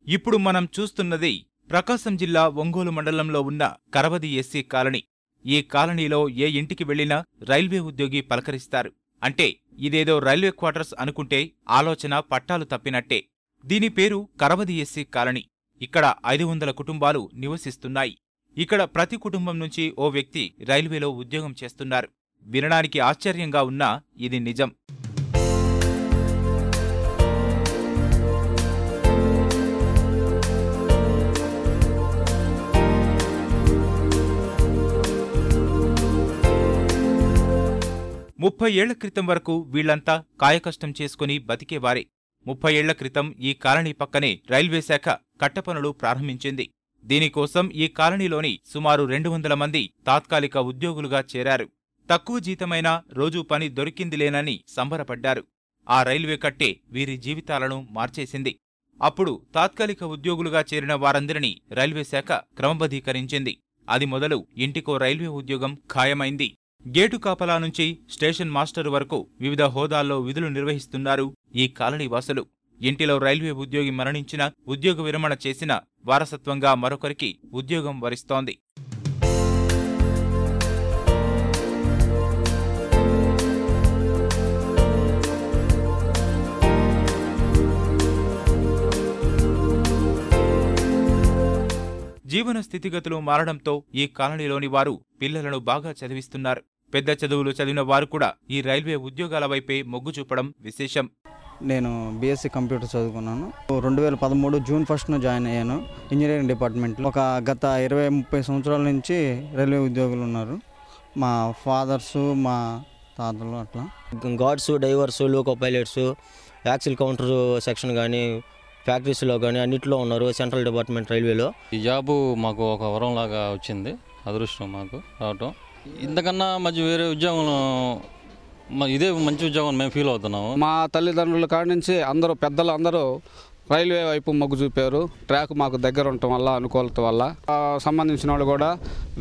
ఇప్పుడు మనం చూస్తున్నది ప్రకాశం జిల్లా ఒంగోలు మండలంలో ఉన్న కరవది ఎస్సీ కాలనీ. ఈ కాలనీలో ఏ ఇంటికి వెళ్లినా రైల్వే ఉద్యోగి పలకరిస్తారు. అంటే ఇదేదో రైల్వే క్వార్టర్స్ అనుకుంటే ఆలోచన పట్టాలు తప్పినట్టే. దీని పేరు కరవది ఎస్సీ కాలనీ. ఇక్కడ 500 కుటుంబాలు నివసిస్తున్నాయి. ఇక్కడ ప్రతి కుటుంబం నుంచి ఓ వ్యక్తి రైల్వేలో ఉద్యోగం చేస్తున్నారు. వినడానికి ఆశ్చర్యంగా ఉన్నా ఇది నిజం. ముప్పై ఏళ్ల క్రితం వరకు వీళ్లంతా కాయకష్టం చేసుకుని బతికేవారే. 30 ఏళ్ల క్రితం ఈ కాలనీ పక్కనే రైల్వే శాఖ కట్టపనులు ప్రారంభించింది. దీనికోసం ఈ కాలనీలోని సుమారు 200 మంది తాత్కాలిక ఉద్యోగులుగా చేరారు. తక్కువ జీతమైన రోజూ పని దొరికిందిలేనని సంబరపడ్డారు. ఆ రైల్వే కట్టే వీరి జీవితాలను మార్చేసింది. అప్పుడు తాత్కాలిక ఉద్యోగులుగా చేరిన వారందరినీ రైల్వే శాఖ క్రమబద్ధీకరించింది. అది మొదలు ఇంటికో రైల్వే ఉద్యోగం ఖాయమైంది. గేటు కాపలా నుంచి స్టేషన్ మాస్టరు వరకు వివిధ హోదాల్లో విధులు నిర్వహిస్తున్నారు ఈ కాలనీ వాసులు. ఇంటిలో రైల్వే ఉద్యోగి మరణించిన, ఉద్యోగ విరమణ చేసిన వారసత్వంగా మరొకరికి ఉద్యోగం వరిస్తోంది. జీవన స్థితిగతులు మారడంతో ఈ కాలనీలోని వారు పిల్లలను బాగా చదివిస్తున్నారు. పెద్ద చదువులు చదివిన వారు కూడా ఈ రైల్వే ఉద్యోగాల వైపే మొగ్గు చూపడం విశేషం. నేను బీఎస్సీ కంప్యూటర్ చదువుకున్నాను. 2013 జూన్ 1న జాయిన్ అయ్యాను ఇంజనీరింగ్ డిపార్ట్మెంట్లో. గత 20-30 సంవత్సరాల నుంచి రైల్వే ఉద్యోగులు ఉన్నారు. మా ఫాదర్సు, మా తాతలు అట్లా. Guards, drivers, loco pilots, axle counter section కానీ, ఫ్యాక్టరీస్లో కానీ అన్నింటిలో ఉన్నారు సెంట్రల్ డిపార్ట్మెంట్ రైల్వేలో. ఈ జాబు మాకు ఒక వరంలాగా వచ్చింది, అదృష్టం మాకు రావటం. ఇంతకన్నా మధ్య వేరే ఉద్యోగం ఇదే మంచి ఉద్యోగం మేము ఫీల్ అవుతున్నాము. మా తల్లిదండ్రుల కాడి నుంచి అందరూ పెద్దలు అందరూ రైల్వే వైపు మొగ్గు చూపారు. ట్రాక్ మాకు దగ్గర ఉండటం వల్ల, అనుకూలత వల్ల సంబంధించిన వాళ్ళు కూడా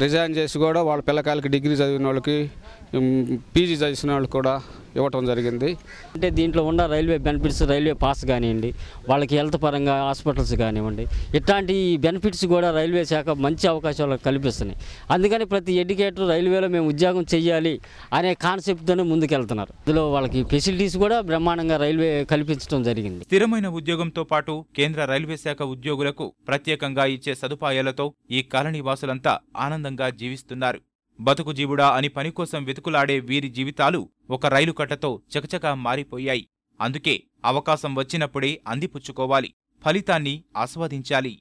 రిజైన్ చేసి కూడా వాళ్ళ పిల్లకాయలకి డిగ్రీ చదివిన వాళ్ళకి, పీజీ చదివిన వాళ్ళకి కూడా ఇవ్వటం జరిగింది. అంటే దీంట్లో ఉన్న రైల్వే బెనిఫిట్స్, రైల్వే పాస్ కానివ్వండి, వాళ్ళకి హెల్త్ పరంగా హాస్పిటల్స్ కానివ్వండి, ఇట్లాంటి బెనిఫిట్స్ కూడా రైల్వే శాఖ మంచి అవకాశాలు కల్పిస్తున్నాయి. అందుకని ప్రతి ఎడ్యుకేటర్ రైల్వేలో మేము ఉద్యోగం చేయాలి అనే కాన్సెప్ట్తోనే ముందుకెళ్తున్నారు. ఇందులో వాళ్ళకి ఫెసిలిటీస్ కూడా బ్రహ్మాండంగా రైల్వే కల్పించడం జరిగింది. స్థిరమైన ఉద్యోగంతో పాటు కేంద్ర రైల్వే శాఖ ఉద్యోగులకు ప్రత్యేకంగా ఇచ్చే సదుపాయాలతో ఈ కాలనీ వాసులంతా ఆనందంగా జీవిస్తున్నారు. బతుకు జీవుడా అని పని కోసం వెతుకులాడే వీరి జీవితాలు ఒక రైలు కట్టతో చకచకా మారిపోయాయి. అందుకే అవకాశం వచ్చినప్పుడే అందిపుచ్చుకోవాలి, ఫలితాన్ని ఆస్వాదించాలి.